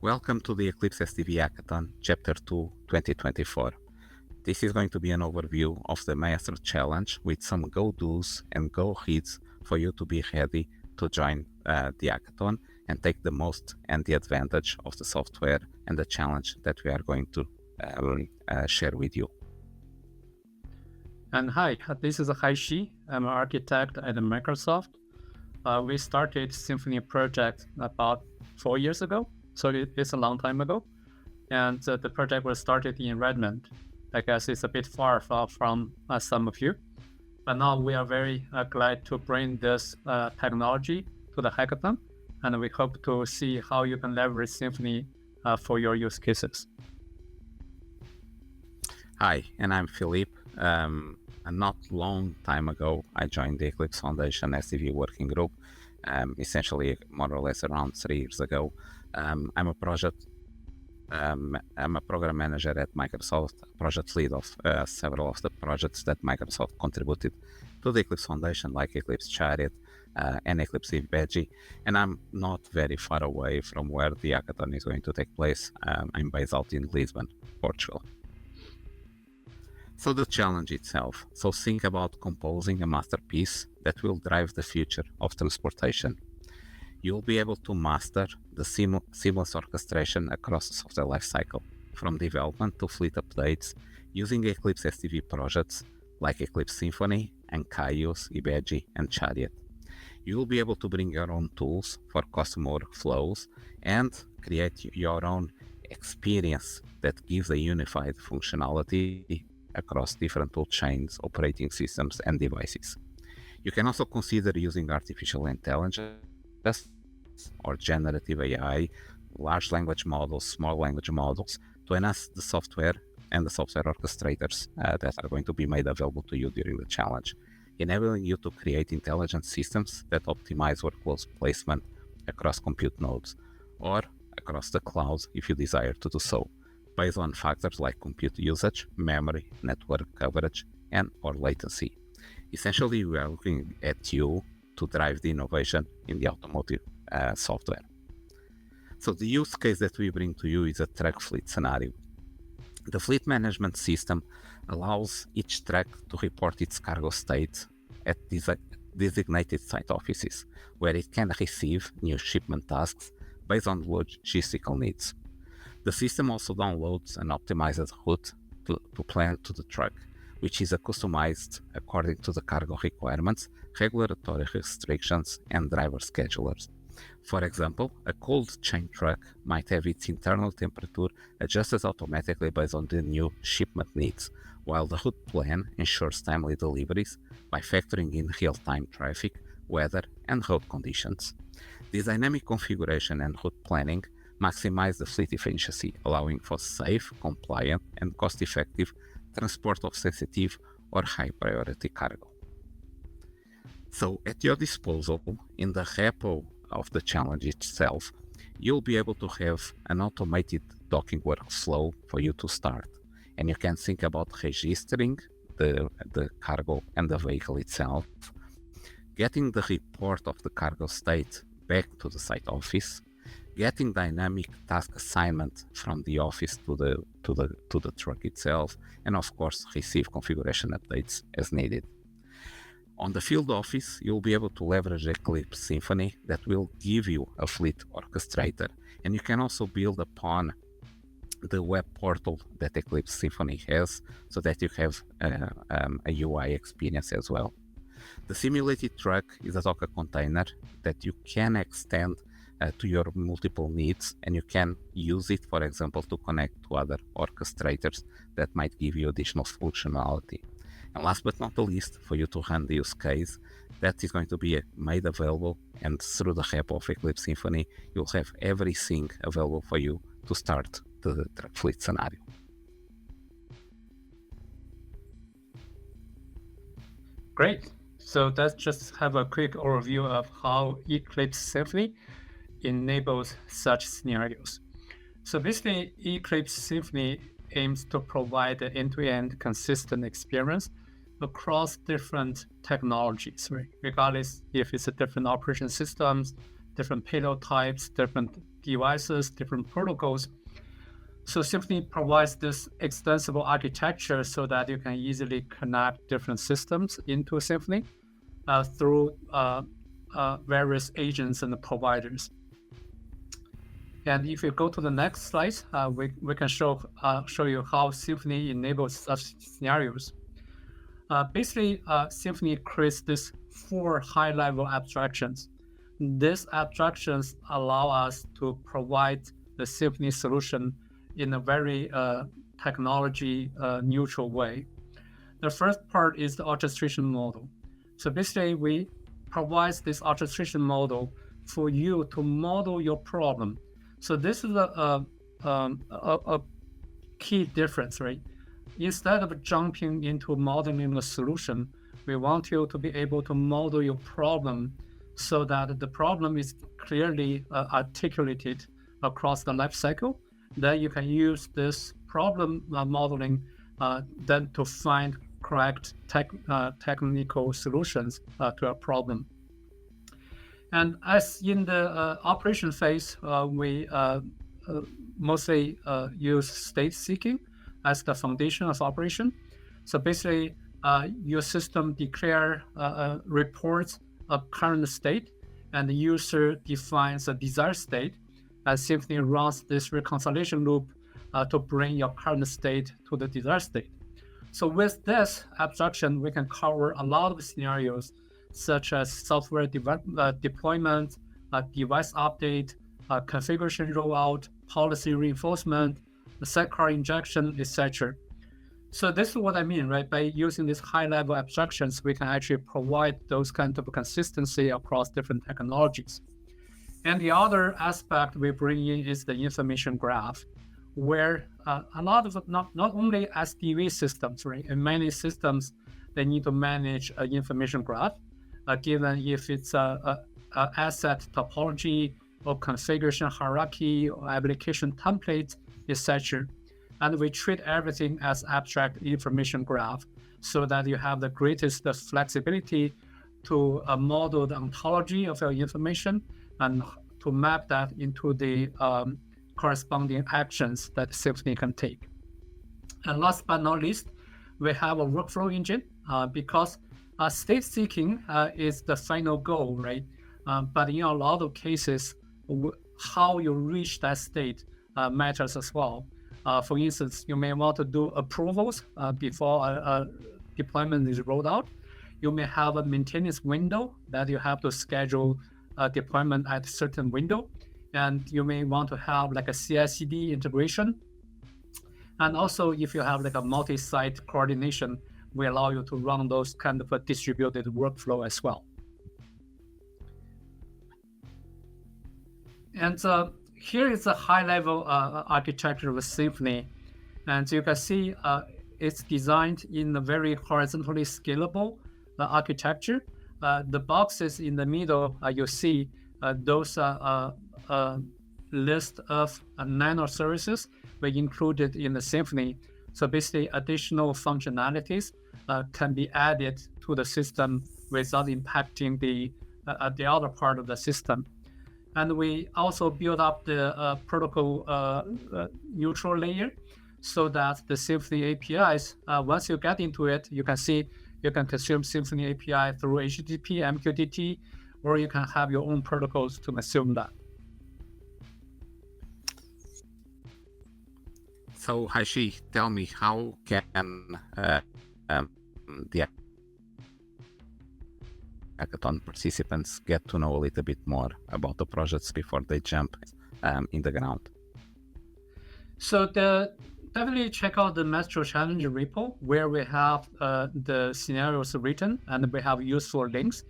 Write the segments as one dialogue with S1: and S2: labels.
S1: Welcome to the Eclipse SDV Hackathon, Chapter 2, 2024. This is going to be an overview of the Maestro challenge with some go-dos and go-hits for you to be ready to join the hackathon and take the most and the advantage of the software and the challenge that we are going to share with you.
S2: And hi, this is Haishi. I'm an architect at Microsoft. We started Symphony project about 4 years ago, so it's a long time ago. And the project was started in Redmond. I guess it's a bit far from some of you. But now we are very glad to bring this technology to the hackathon, and we hope to see how you can leverage Symphony for your use cases.
S1: Hi, and I'm Philippe. Not long time ago, I joined the Eclipse Foundation SDV working group, essentially more or less around 3 years ago. I'm a program manager at Microsoft, project lead of several of the projects that Microsoft contributed to the Eclipse Foundation, like Eclipse Chariot and Eclipse Veggie. And I'm not very far away from where the hackathon is going to take place. I'm based out in Lisbon, Portugal. So the challenge itself. So think about composing a masterpiece that will drive the future of transportation. You'll be able to master the seamless orchestration across the software lifecycle, from development to fleet updates, using Eclipse SDV projects like Eclipse Symphony and Caius, Veggie, and Chariot. You'll be able to bring your own tools for custom workflows and create your own experience that gives a unified functionality across different tool chains, operating systems, and devices. You can also consider using artificial intelligence or generative AI, large language models, small language models, to enhance the software and the software orchestrators that are going to be made available to you during the challenge, enabling you to create intelligent systems that optimize workflows placement across compute nodes or across the cloud if you desire to do so, based on factors like compute usage, memory, network coverage, and or latency. Essentially, we are looking at you to drive the innovation in the automotive software. So the use case that we bring to you is a truck fleet scenario. The fleet management system allows each truck to report its cargo state at designated site offices, where it can receive new shipment tasks based on logistical needs. The system also downloads an optimized route to plan to the truck, which is customized according to the cargo requirements, regulatory restrictions, and driver schedulers. For example, a cold chain truck might have its internal temperature adjusted automatically based on the new shipment needs, while the route plan ensures timely deliveries by factoring in real-time traffic, weather, and road conditions. This dynamic configuration and route planning maximize the fleet efficiency, allowing for safe, compliant, and cost-effective transport of sensitive or high-priority cargo. So, at your disposal, in the repo of the challenge itself, you'll be able to have an automated docking workflow for you to start. And you can think about registering the cargo and the vehicle itself, getting the report of the cargo state back to the site office, getting dynamic task assignment from the office to the truck itself, and of course receive configuration updates as needed. On the field office, you'll be able to leverage Eclipse Symphony that will give you a fleet orchestrator, and you can also build upon the web portal that Eclipse Symphony has so that you have a UI experience as well. The simulated truck is a Docker container that you can extend to your multiple needs, and you can use it, for example, to connect to other orchestrators that might give you additional functionality. And last but not the least, for you to run the use case, that is going to be made available, and through the repo of Eclipse Symphony, you'll have everything available for you to start the truck fleet scenario.
S2: Great. So let's just have a quick overview of how Eclipse Symphony enables such scenarios. So basically, Eclipse Symphony aims to provide an end-to-end consistent experience across different technologies, right? Regardless if it's a different operation systems, different payload types, different devices, different protocols. So Symfony provides this extensible architecture so that you can easily connect different systems into Symfony through various agents and providers. And if you go to the next slide, we can show you how Symfony enables such scenarios. Basically, Symfony creates these 4 high-level abstractions. These abstractions allow us to provide the Symfony solution in a very technology neutral way. The first part is the orchestration model. So basically, we provide this orchestration model for you to model your problem. So this is a key difference, right? Instead of jumping into modeling the solution, we want you to be able to model your problem so that the problem is clearly articulated across the life cycle. Then you can use this problem modeling then to find correct technical solutions to a problem. And as in the operation phase, we mostly use state seeking as the foundation of operation. So basically, your system declare reports of current state, and the user defines a desired state, and Symfony runs this reconciliation loop to bring your current state to the desired state. So with this abstraction, we can cover a lot of scenarios, such as software deployment, device update, configuration rollout, policy reinforcement, sidecar injection, etc. So this is what I mean, right? By using these high-level abstractions, we can actually provide those kind of consistency across different technologies. And the other aspect we bring in is the information graph, where a lot of not only SDV systems, right? In many systems, they need to manage an information graph, given if it's a asset topology or configuration hierarchy or application template, etc. And we treat everything as abstract information graph so that you have the greatest flexibility to model the ontology of your information and to map that into the corresponding actions that Symfony can take. And last but not least, we have a workflow engine because state seeking is the final goal, right? But in a lot of cases, how you reach that state matters as well. For instance, you may want to do approvals before a deployment is rolled out. You may have a maintenance window that you have to schedule deployment at a certain window. And you may want to have like a CI/CD integration. And also, if you have like a multi-site coordination, we allow you to run those kind of a distributed workflow as well. And here is a high-level architecture of Symfony. And you can see it's designed in a very horizontally scalable architecture. The boxes in the middle, you see those list of nano services we included in the Symfony. So basically, additional functionalities can be added to the system without impacting the other part of the system. And we also build up the protocol neutral layer so that the Symfony APIs, once you get into it, you can see you can consume Symfony API through HTTP, MQTT, or you can have your own protocols to consume that.
S1: So Haishi, tell me, how can the hackathon participants get to know a little bit more about the projects before they jump in the ground?
S2: So definitely check out the Maestro Challenge repo, where we have the scenarios written and we have useful links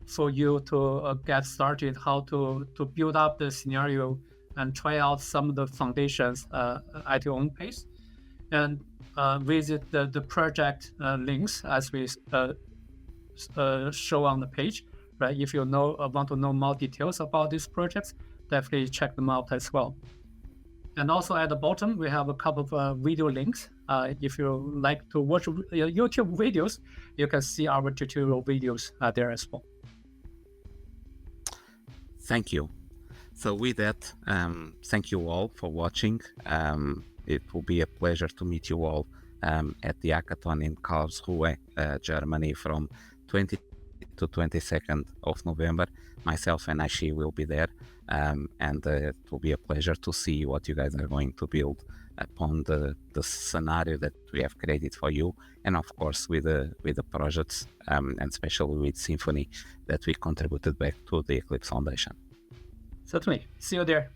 S2: for you to get started, how to build up the scenario and try out some of the foundations at your own pace. And visit the project links as we show on the page, right? If you want to know more details about these projects, definitely check them out as well. And also at the bottom, we have a couple of video links. If you like to watch YouTube videos, you can see our tutorial videos there as well.
S1: Thank you. So with that, thank you all for watching. It will be a pleasure to meet you all at the hackathon in Karlsruhe, Germany from 20 to 22nd of November. Myself and Aishi will be there, and it will be a pleasure to see what you guys are going to build upon the scenario that we have created for you, and of course with the projects, and especially with Symphony that we contributed back to the Eclipse Foundation.
S2: Certainly. See you there.